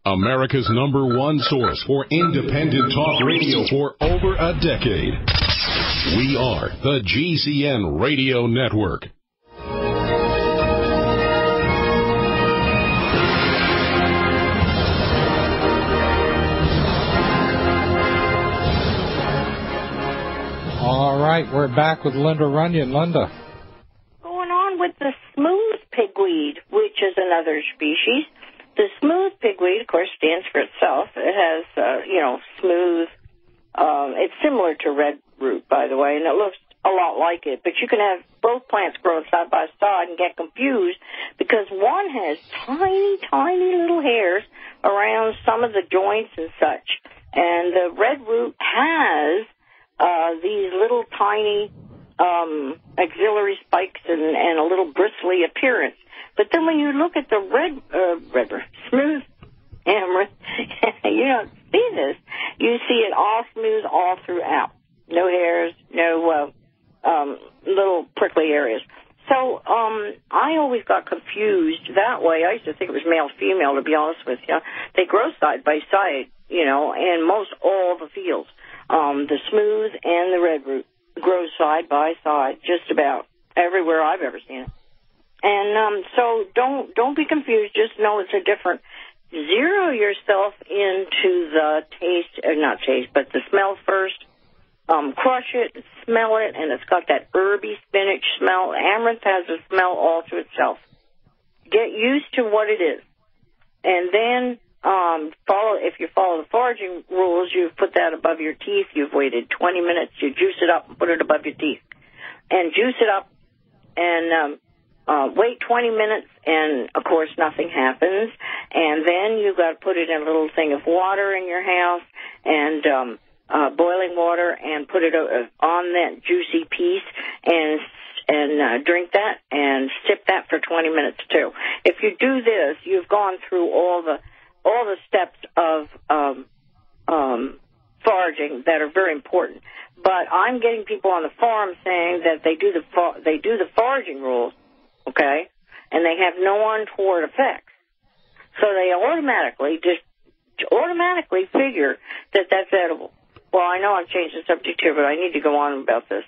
America's #1 source for independent talk radio for over a decade. We are the GCN Radio Network. All right, we're back with Linda Runyon. Linda. Going on with the smooth pigweed, which is another species. The smooth pigweed, of course, stands for itself. It has, smooth. It's similar to red root, by the way, and it looks a lot like it. But you can have both plants growing side by side and get confused because one has tiny, tiny little hairs around some of the joints and such. And the red root has these little tiny axillary spikes and a little bristly appearance. But then when you look at the smooth amaranth, you don't see this. You see it all smooth all throughout. No hairs, no little prickly areas. So I always got confused that way. I used to think it was male-female, to be honest with you. They grow side by side, in most all the fields. The smooth and the red root grow side by side just about everywhere I've ever seen it. And so don't be confused. Just know it's a different. Zero yourself into the the smell first. Crush it, smell it, and it's got that herby spinach smell. Amaranth has a smell all to itself. Get used to what it is. And then if you follow the foraging rules, you've put that above your teeth. You've waited 20 minutes. You juice it up and put it above your teeth. And juice it up and wait 20 minutes, and, of course, nothing happens. And then you've got to put it in a little thing of water in your house and boiling water and put it on that juicy piece and drink that and sip that for 20 minutes, too. If you do this, you've gone through all the steps of foraging that are very important. But I'm getting people on the forum saying that they do the foraging rules, okay, and they have no untoward effects. So they automatically figure that that's edible. Well, I know I've changed the subject here, but I need to go on about this.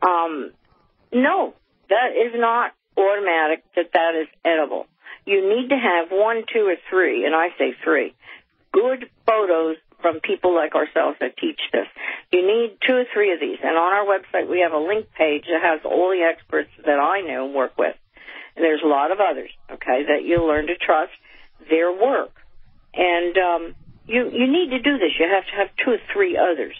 No, that is not automatic that is edible. You need to have 1, 2, or 3, and I say 3, good photos from people like ourselves that teach this. You need 2 or 3 of these, and on our website we have a link page that has all the experts that I know and work with. And there's a lot of others, okay, that you'll learn to trust their work. And you need to do this. You have to have 2 or 3 others.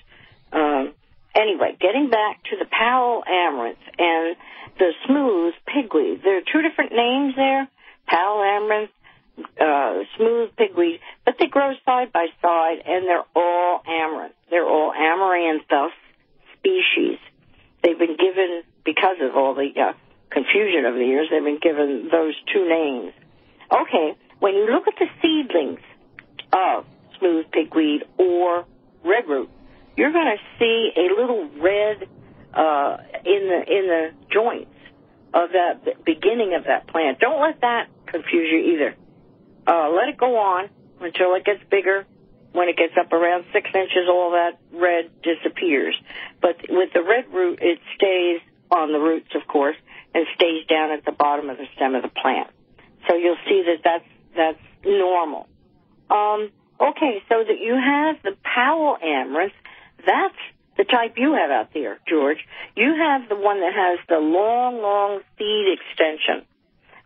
Anyway, getting back to the Powell amaranth and the smooth pigweed, there are 2 different names there, Powell amaranth, smooth pigweed, but they grow side by side, and they're all amaranth. They're all Amaranthus species. They've been given, because of all the confusion over the years, they've been given those 2 names. Okay, when you look at the seedlings of smooth pigweed or red root, you're going to see a little red in the joints of that beginning of that plant. Don't let that confuse you either. Let it go on until it gets bigger. When it gets up around 6 inches, all that red disappears. But with the red root, it stays on the roots, of course, and stays down at the bottom of the stem of the plant. So you'll see that's normal. Okay, so that you have the Powell amaranth. That's the type you have out there, George. You have the one that has the long, long seed extension.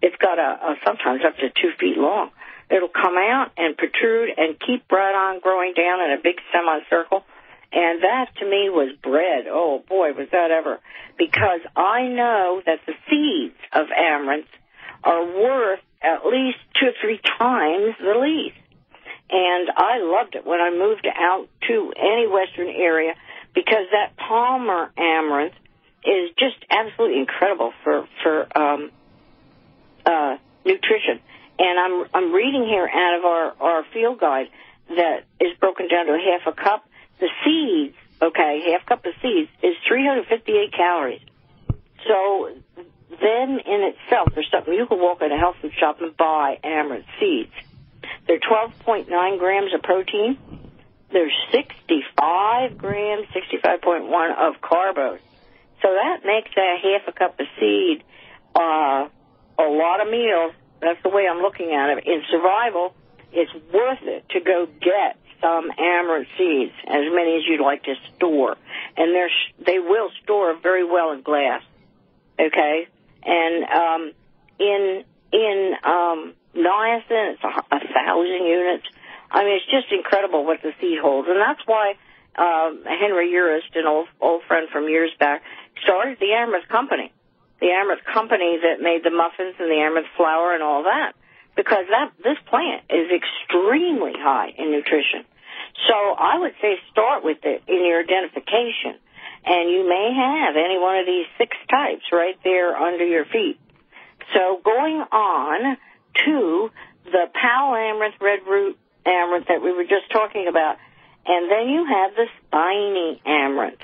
It's got sometimes up to 2 feet long. It'll come out and protrude and keep right on growing down in a big semicircle. And that, to me, was bread. Oh, boy, was that ever. Because I know that the seeds of amaranth are worth at least 2 or 3 times the leaf. And I loved it when I moved out to any western area because that Palmer amaranth is just absolutely incredible for nutrition. And I'm reading here out of our field guide that is broken down to a half a cup. The seeds, okay, half cup of seeds is 358 calories. So then in itself, there's something you can walk in a health food shop and buy amaranth seeds. They're 12.9 grams of protein. There's 65 grams, 65.1 of carbs. So that makes a half a cup of seed a lot of meals. That's the way I'm looking at it. In survival, it's worth it to go get some amaranth seeds, as many as you'd like to store. And they will store very well in glass, okay? And in niacin, it's 1,000 units. I mean, it's just incredible what the seed holds. And that's why Henry Urist, an old friend from years back, started the Amaranth Company. The Amaranth Company that made the muffins and the amaranth flour and all that. Because this plant is extremely high in nutrition. So I would say start with it in your identification. And you may have any one of these 6 types right there under your feet. So going on to the Powell Amaranth, red root amaranth that we were just talking about. And then you have the spiny amaranth.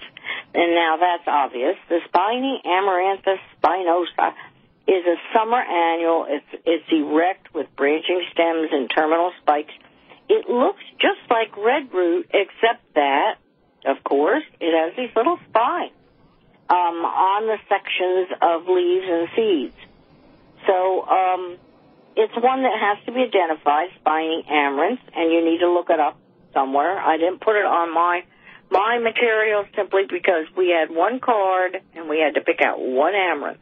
And now that's obvious. The spiny Amaranthus spinosa is a summer annual. It's erect with branching stems and terminal spikes. It looks just like red root, except that, of course, it has these little spines on the sections of leaves and seeds. So it's one that has to be identified, spiny amaranth, and you need to look it up somewhere. I didn't put it on my material simply because we had one card and we had to pick out one amaranth,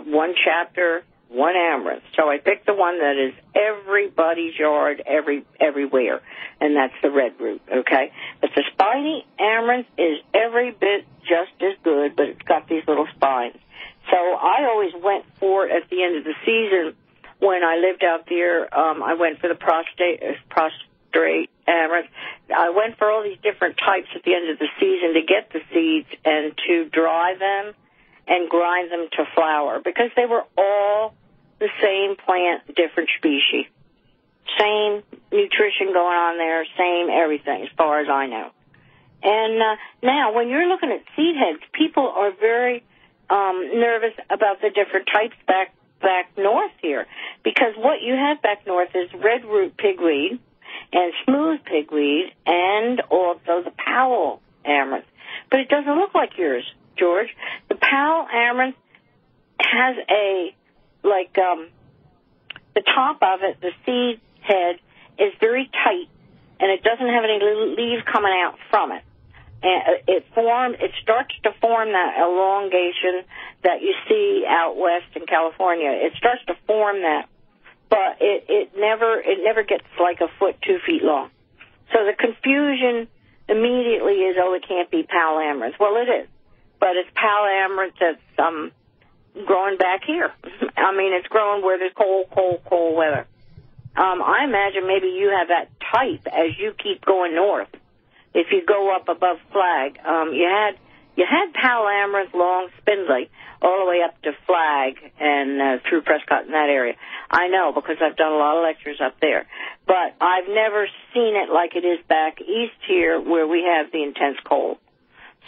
one chapter, one amaranth. So I picked the one that is everybody's yard, everywhere, and that's the red root, okay? But the spiny amaranth is every bit just as good, but it's got these little spines. So I always went for it at the end of the season. When I lived out there, I went for the prostrate amaranth. I went for all these different types at the end of the season to get the seeds and to dry them and grind them to flour because they were all the same plant, different species. Same nutrition going on there, same everything as far as I know. And now when you're looking at seed heads, people are very nervous about the different types back north here because what you have back north is red root pigweed and smooth pigweed and also the Powell amaranth. But it doesn't look like yours, George. The Powell amaranth has the top of it, the seed head, is very tight, and it doesn't have any leaves coming out from it. And it starts to form that elongation that you see out west in California. It starts to form that, but it never gets like a foot, 2 feet long. So the confusion immediately is, it can't be Powell amaranth. Well, it is, but it's Powell amaranth that's growing back here. I mean, it's growing where there's cold weather. I imagine maybe you have that type as you keep going north. If you go up above Flag, you had Powell amaranth, long, spindly, all the way up to Flag and through Prescott in that area. I know because I've done a lot of lectures up there. But I've never seen it like it is back east here where we have the intense cold.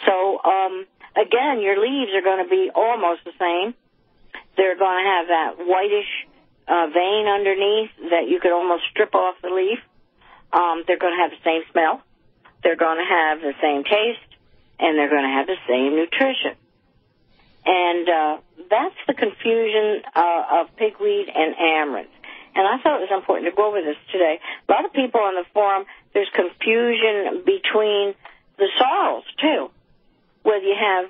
So, again, your leaves are going to be almost the same. They're going to have that whitish vein underneath that you could almost strip off the leaf. They're going to have the same smell. They're going to have the same taste, and they're going to have the same nutrition. And that's the confusion of pigweed and amaranth. And I thought it was important to go over this today. A lot of people on the forum, there's confusion between the sorrels, too. Whether you have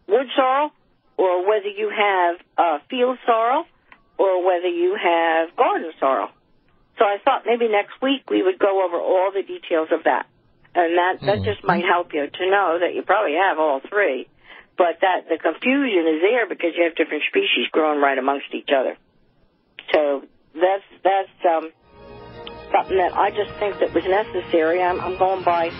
wood sorrel or whether you have field sorrel or whether you have garden sorrel. So I thought maybe next week we would go over all the details of that. And that just might help you to know that you probably have all three. But that the confusion is there because you have different species growing right amongst each other. So that's something that I just think that was necessary. I'm going by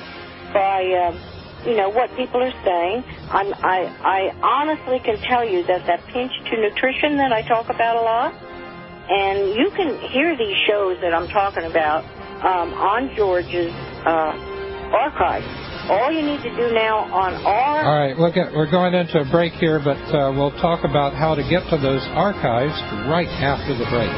what people are saying. I honestly can tell you that pinch to nutrition that I talk about a lot, and you can hear these shows that I'm talking about on George's archive. All you need to do now on our... All right, we're going into a break here, but we'll talk about how to get to those archives right after the break.